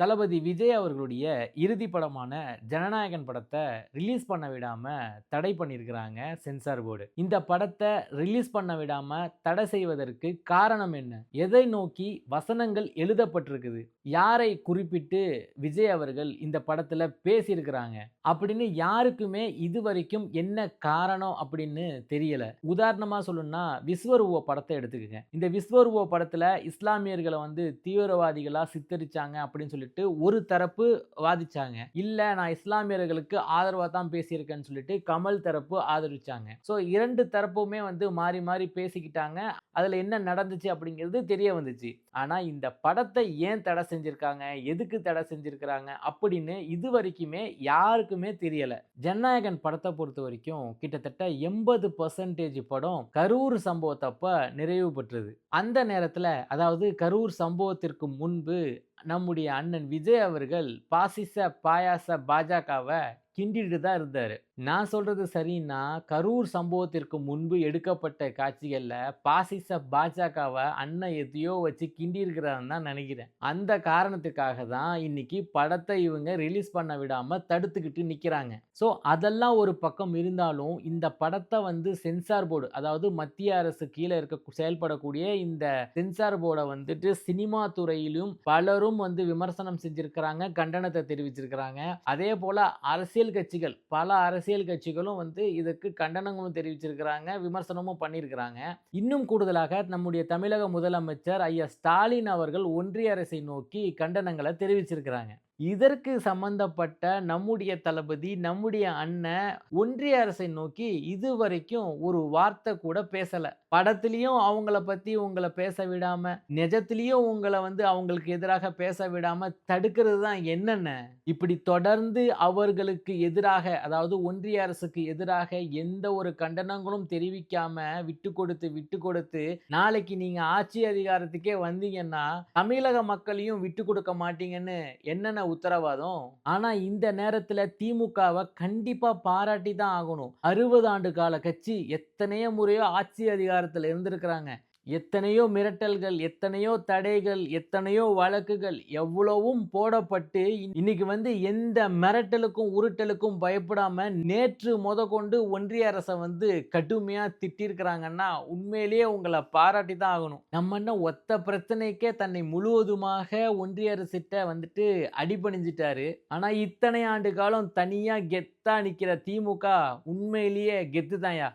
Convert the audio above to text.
தளபதி விஜய் அவர்களுடைய இறுதி படமான ஜனநாயகன் படத்தை ரிலீஸ் பண்ண விடாம தடை பண்ணியிருக்கிறாங்க சென்சார் போர்டு. இந்த படத்தை ரிலீஸ் பண்ண விடாம தடை செய்வதற்கு காரணம் என்ன? எதை நோக்கி வசனங்கள் எழுதப்பட்டிருக்குது? யாரை குறிப்பிட்டு விஜய் அவர்கள் இந்த படத்துல பேசியிருக்கிறாங்க அப்படின்னு யாருக்குமே இதுவரைக்கும் என்ன காரணம் அப்படின்னு தெரியல. உதாரணமா சொல்லணும்னா விஸ்வரூப படத்தை எடுத்துக்கங்க. இந்த விஸ்வரூப படத்துல இஸ்லாமியர்களை தீவிரவாதிகளா சித்தரிச்சாங்க அப்படின்னு சொல்லிட்டு ஒரு தரப்பு வாதிச்சாங்க. இல்ல நான் இஸ்லாமியர்களுக்கு ஆதரவா தான் பேசியிருக்கேன்னு சொல்லிட்டு கமல் தரப்பு ஆதரிச்சாங்க. சோ இரண்டு தரப்புமே மாறி மாறி பேசிக்கிட்டாங்க. அதுல என்ன நடந்துச்சு அப்படிங்கிறது தெரிய வந்துச்சு. ஆனா இந்த படத்தை ஏன் தடை செஞ்சிருக்காங்க, எதுக்கு தடை செஞ்சிருக்கிறாங்க அப்படின்னு இதுவரைக்குமே யாருக்குமே தெரியல. ஜனநாயகன் படத்தை பொறுத்த வரைக்கும் கிட்டத்தட்ட 80% படம் கரூர் சம்பவத்தப்ப நிறைவு பெற்றது. அந்த நேரத்துல அதாவது கரூர் சம்பவத்திற்கு முன்பு நம்முடைய அண்ணன் விஜய் அவர்கள் பாசிச பாயாச பாஜகவை கிண்டிட்டு தான் இருந்தாரு. நான் சொல்றது சரின்னா கரூர் சம்பவத்திற்கு முன்பு எடுக்கப்பட்ட காட்சிகள்ல பாசிச பாஜகவ அண்ணன் எதையோ வச்சு கிண்டி இருக்கிறான்னு தான் நினைக்கிறேன். அந்த காரணத்துக்காக தான் இன்னைக்கு படத்தை இவங்க ரிலீஸ் பண்ண விடாம தடுத்துக்கிட்டு நிக்கிறாங்க. சோ அதெல்லாம் ஒரு பக்கம் இருந்தாலும் இந்த படத்தை சென்சார் போர்டு அதாவது மத்திய அரசு கீழே இருக்க செயல்படக்கூடிய இந்த சென்சார் போர்டை சினிமா துறையிலும் பலரும் விமர்சனம் செஞ்சிருக்கிறாங்க, கண்டனத்தை தெரிவிச்சிருக்கிறாங்க. அதே போல பல அரசியல் கட்சிகளும் இதற்கு கண்டனங்களும் தெரிவிச்சிருக்கிறாங்க, விமர்சனமும் பண்ணியிருக்கிறாங்க. இன்னும் கூடுதலாக நம்முடைய தமிழக முதலமைச்சர் ஐயா ஸ்டாலின் அவர்கள் ஒன்றிய அரசை நோக்கி கண்டனங்களை தெரிவிச்சிருக்கிறாங்க. இதற்கு சம்பந்தப்பட்ட நம்முடைய தளபதி, நம்முடைய அண்ணன் ஒன்றிய அரசை நோக்கி இதுவரைக்கும் ஒரு வார்த்தை கூட பேசல. படத்திலையும் அவங்கள பத்தி உங்கள பேச விடாம, நிஜத்திலையும் உங்கள அவங்களுக்கு எதிராக பேச விடாம தடுக்கிறது தான் என்னென்ன? இப்படி தொடர்ந்து அவர்களுக்கு எதிராக அதாவது ஒன்றிய அரசுக்கு எதிராக எந்த ஒரு கண்டனங்களும் தெரிவிக்காம விட்டு கொடுத்து நாளைக்கு நீங்க ஆட்சி அதிகாரத்துக்கே வந்தீங்கன்னா தமிழக மக்களையும் விட்டு கொடுக்க மாட்டீங்கன்னு என்னென்ன உத்தரவாதம்? ஆனா இந்த நேரத்துல திமுகவை கண்டிப்பா பாராட்டி தான் ஆகணும். 60 ஆண்டு கால கட்சி எத்தனையோ முறையோ ஆட்சி அதிகாரத்துல இருந்திருக்கிறாங்க. எத்தனையோ மிரட்டல்கள், எத்தனையோ தடைகள், எத்தனையோ வழக்குகள் எவ்வளவும் போடப்பட்டு இன்னைக்கு எந்த மிரட்டலுக்கும் உருட்டலுக்கும் பயப்படாம நேற்று முதற்கொண்டு ஒன்றிய அரசை கடுமையா திட்டிருக்கிறாங்கன்னா உண்மையிலேயே உங்களை பாராட்டி தான் ஆகணும். நம்ம என்ன ஒத்த பிரச்சனைக்கே தன்னை முழுவதுமாக ஒன்றிய அரசிட்ட அடிபணிஞ்சிட்டாரு. ஆனா இத்தனை ஆண்டு காலம் தனியா கெத்தா நிக்கிற திமுக உண்மையிலேயே கெத்து தான்யா.